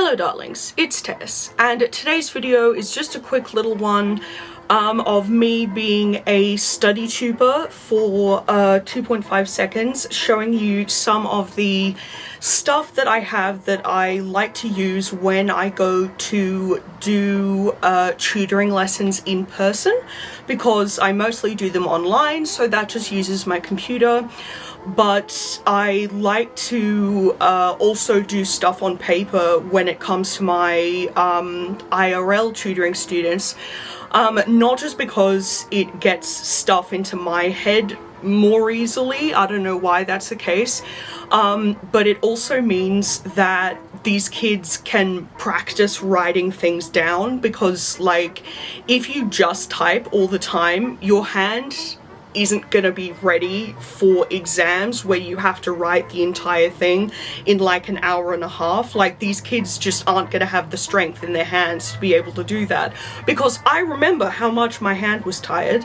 Hello darlings, it's Tess, and today's video is just a quick little one of me being a study tuber for 2.5 seconds, showing you some of the stuff that I have that I like to use when I go to do tutoring lessons in person, because I mostly do them online, so that just uses my computer. But I like to also do stuff on paper when it comes to my IRL tutoring students, not just because it gets stuff into my head more easily, I don't know why that's the case, but it also means that these kids can practice writing things down, because like if you just type all the time, your hand isn't gonna be ready for exams where you have to write the entire thing in like an hour and a half. Like, these kids just aren't gonna have the strength in their hands to be able to do that, because I remember how much my hand was tired.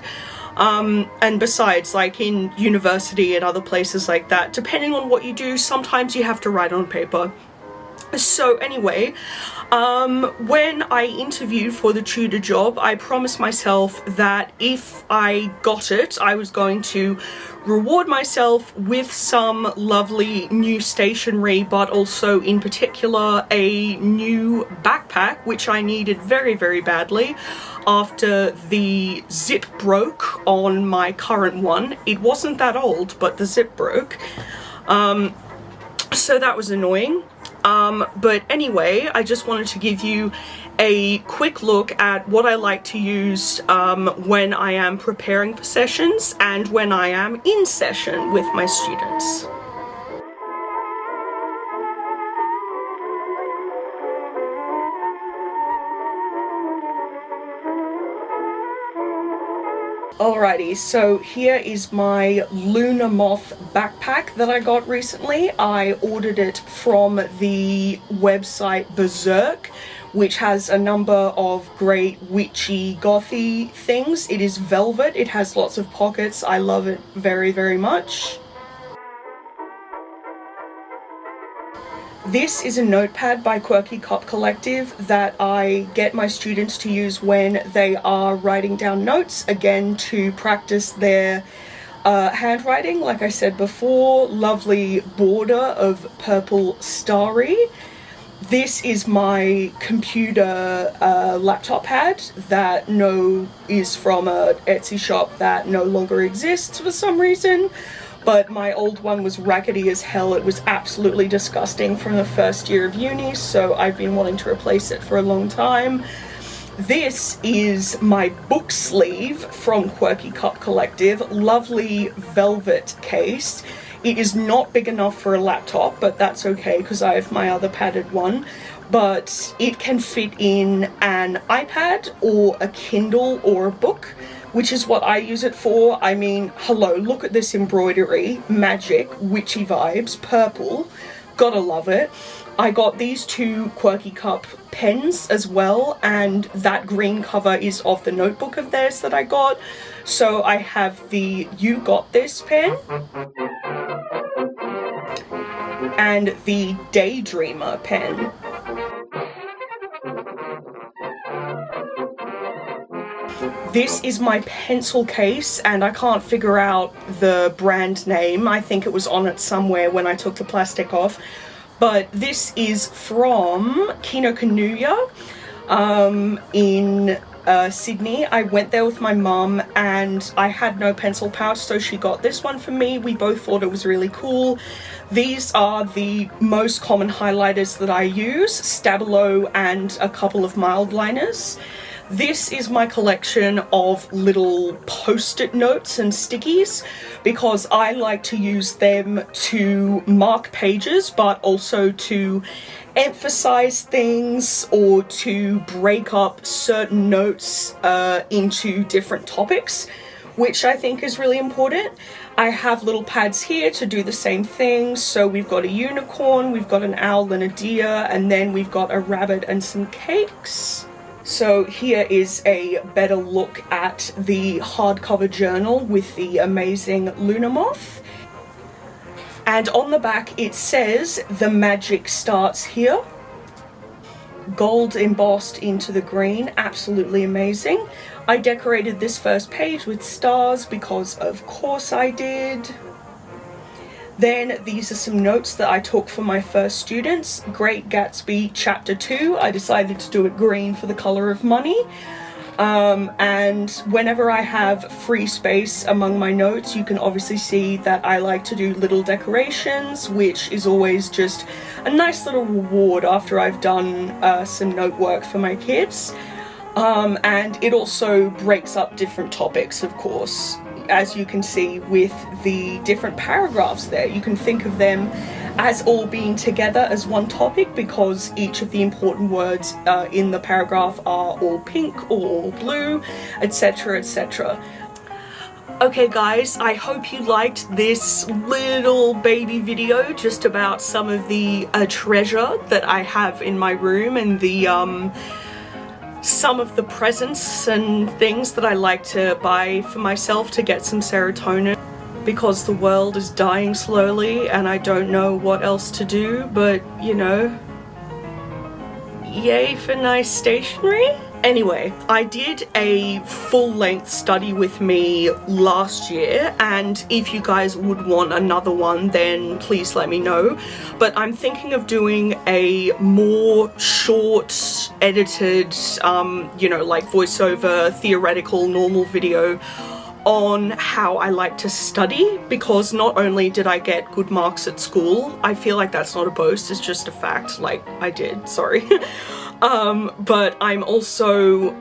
And besides, like in university and other places like that, depending on what you do, sometimes you have to write on paper. So anyway, when I interviewed for the tutor job, I promised myself that if I got it, I was going to reward myself with some lovely new stationery, but also in particular a new backpack, which I needed very, very badly after the zip broke on my current one. It wasn't that old, but the zip broke. So that was annoying. But anyway, I just wanted to give you a quick look at what I like to use when I am preparing for sessions and when I am in session with my students. Alrighty, so here is my Lunar Moth backpack that I got recently. I ordered it from the website Berserk, which has a number of great witchy gothy things. It is velvet, it has lots of pockets. I love it very, very much. This is a notepad by Quirky Cup Collective that I get my students to use when they are writing down notes, again to practice their handwriting. Like I said before, lovely border of purple starry. This is my computer laptop pad that is from a Etsy shop that no longer exists for some reason. But my old one was raggedy as hell. It was absolutely disgusting from the first year of uni, so I've been wanting to replace it for a long time. This is my book sleeve from Quirky Cup Collective, lovely velvet case. It is not big enough for a laptop, but that's okay because I have my other padded one. But it can fit in an iPad or a Kindle or a book, which is what I use it for. I mean, hello, look at this embroidery, magic, witchy vibes, purple, gotta love it. I got these two Quirky Cup pens as well, and that green cover is of the notebook of theirs that I got. So I have the You Got This pen and the Daydreamer pen. This is my pencil case, and I can't figure out the brand name. I think it was on it somewhere when I took the plastic off. But this is from Kinokuniya in Sydney. I went there with my mum and I had no pencil pouch, so she got this one for me. We both thought it was really cool. These are the most common highlighters that I use, Stabilo and a couple of mild liners. This is my collection of little post-it notes and stickies, because I like to use them to mark pages, but also to emphasize things or to break up certain notes into different topics, which I think is really important. I have little pads here to do the same thing. So we've got a unicorn, we've got an owl and a deer, and then we've got a rabbit and some cakes. So here is a better look at the hardcover journal with the amazing Lunar Moth. And on the back it says, "The magic starts here." gold embossed into the green. Absolutely amazing. I decorated this first page with stars because of course I did. Then these are some notes that I took for my first students. Great Gatsby Chapter 2. I decided to do it green for the color of money. And whenever I have free space among my notes, you can obviously see that I like to do little decorations, which is always just a nice little reward after I've done some note work for my kids. And it also breaks up different topics, of course. As you can see with the different paragraphs there, you can think of them as all being together as one topic because each of the important words in the paragraph are all pink or all blue, etc, etc. Okay guys, I hope you liked this little baby video just about some of the treasure that I have in my room and the some of the presents and things that I like to buy for myself to get some serotonin because the world is dying slowly and I don't know what else to do, but you know, yay for nice stationery. Anyway, I did a full-length study with me last year, and if you guys would want another one, then please let me know. But I'm thinking of doing a more short, edited, you know, like voiceover, theoretical, normal video on how I like to study, because not only did I get good marks at school, I feel like that's not a boast, it's just a fact, like I did, sorry. But I'm also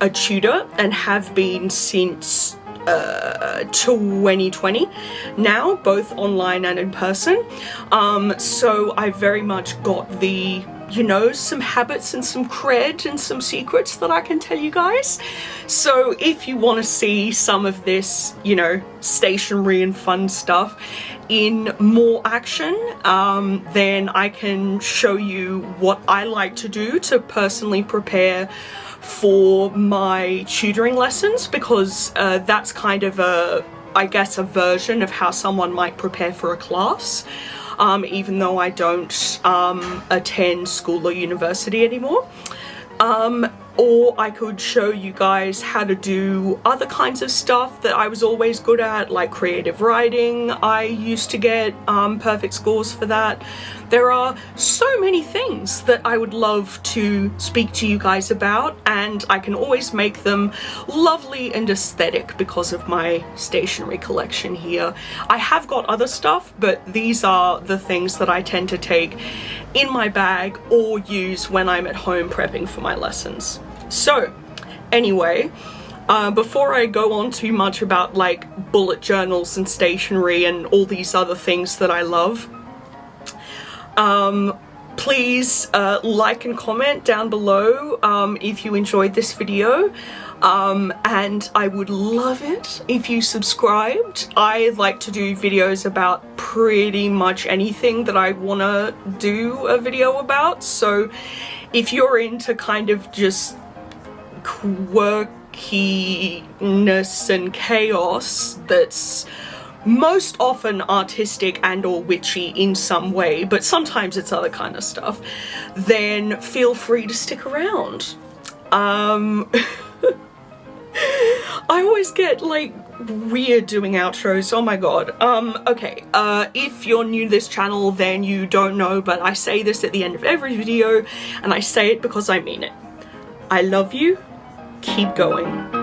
a tutor and have been since 2020 now, both online and in person. So I very much got the, you know, some habits and some cred and some secrets that I can tell you guys. So if you want to see some of this, you know, stationery and fun stuff in more action, then I can show you what I like to do to personally prepare for my tutoring lessons, because that's kind of a, I guess, a version of how someone might prepare for a class. Even though I don't attend school or university anymore. Or I could show you guys how to do other kinds of stuff that I was always good at, like creative writing. I used to get perfect scores for that. There are so many things that I would love to speak to you guys about, and I can always make them lovely and aesthetic because of my stationery collection here. I have got other stuff, but these are the things that I tend to take in my bag or use when I'm at home prepping for my lessons. So anyway, before I go on too much about like bullet journals and stationery and all these other things that I love, please like and comment down below if you enjoyed this video, and I would love it if you subscribed. I like to do videos about pretty much anything that I want to do a video about, so if you're into kind of just quirkiness and chaos that's most often artistic and or witchy in some way, but sometimes it's other kind of stuff, then feel free to stick around. I always get like weird doing outros, oh my god. Okay, if you're new to this channel, then you don't know, but I say this at the end of every video, and I say it because I mean it. I love you, keep going.